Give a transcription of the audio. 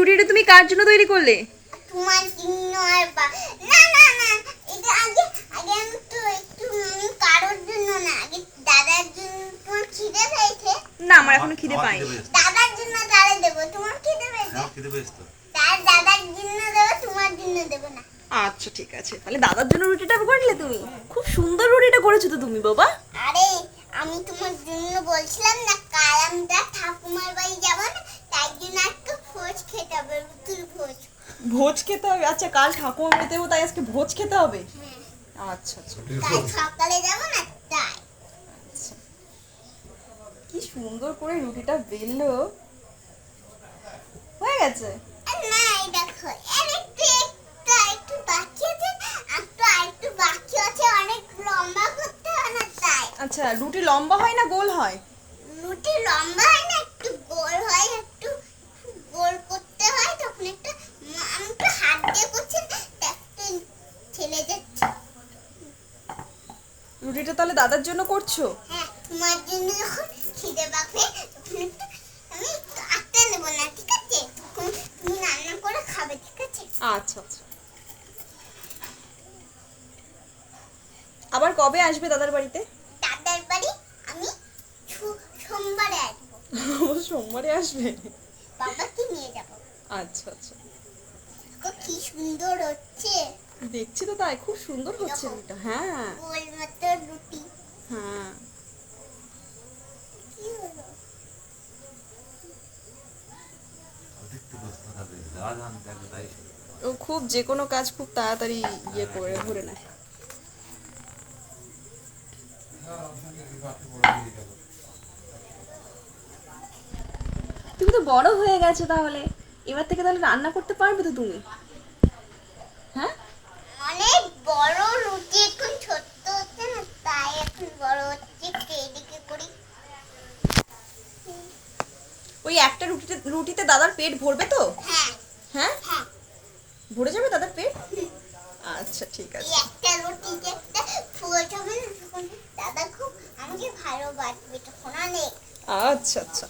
রুটিটা তুমি কার জন্য তৈরি করলে? তোমার জন্য। আর না না না, এটা আগে আগে আমি তো একটু কারোর জন্য না, আগে দাদার জন্য। তোমার খিদে পেয়েছে? না, আমার এখনো খিদে পাইনি। দাদার জন্য তারে দেবো। তোমার খিদে পেয়েছে? আমার খিদে পেয়েছে তো। তার দাদার জন্য দেবো, তোমার জন্য দেবো না। আচ্ছা ঠিক আছে, তাহলে দাদার জন্য রুটিটা করলে তুমি? খুব সুন্দর রুটিটা করেছো তো তুমি বাবা। আরে আমি তোমার জন্য বলছিলাম না, কাল আমরা ঠাকুমার বাড়ি যাবো না, তাই জন্য একটু ভোজ খেতে হবে, রুটির ভোজ। ভোজ খেতে হবে? আচ্ছা, কাল ঠাকুমা বাড়িতে যাবো তাই আজকে ভোজ খেতে হবে? আচ্ছা আচ্ছা। কাল সকালে যাবো না, তাই। আচ্ছা, কি সুন্দর করে রুটিটা বেললো, হয়ে গেছে। না, এই দেখো, আর একটু একটু বাকি আছে, একটু বাকি আছে, অনেক লম্বা করতে হয় না, তাই। আচ্ছা, রুটি লম্বা হয় না গোল হয়? রুটি লম্বা হয় না, একটু গোল হয়, একটু গোল করতে হয়, তখন একটা আমি একটু হাত দিয়ে করছি, একটু ছেলে যাচ্ছে। রুটিটা তাহলে দাদার জন্য করছো? হ্যাঁ, তোমার জন্য যখন খিদে পাবে তখন একটু আমি আটটা নেবো না, ঠিক আছে? তখন তুমি রান্না করে খাবে, ঠিক আছে? আচ্ছা আচ্ছা। আবার কবে আসবে দাদার বাড়িতে? দাদার বাড়ি আমি সোমবারে আসবো। ও সোমবারে আসবে? বাবাকে নিয়ে যাবো। আচ্ছা আচ্ছা, দেখো কি সুন্দর হচ্ছে। দেখছি তো তাই, খুব সুন্দর হচ্ছে রুটিটা। হ্যাঁ গোল মতো রুটি। হ্যাঁ। কি হলো? দেখতে ব্যস্ত থাকে, দাদা আমি দেখো তাই শুরু। ও খুব যে কোনো কাজ খুব তাড়াতাড়ি ইয়ে করে ধরে নেয়। তুমি তো বড় হয়ে গেছো, তাহলে এবার থেকে তাহলে রান্না করতে পারবে তো তুমি? হ্যাঁ, অনেক বড় রুটি, এখন ছোট্ট হচ্ছে না, তাই এখন বড় হচ্ছে। এদিকে করি। ওই একটা রুটিতে দাদার পেট ভরবে তো? হ্যাঁ হ্যাঁ, হ্যাঁ, ভরে যাবে দাদার পেট? আচ্ছা ঠিক এই আছে। একটা রুটিতে একটা ফুল হবে না, তখন দাদা খুব আমাকে ভালোবাসবে, তখন অনেক। আচ্ছা আচ্ছা।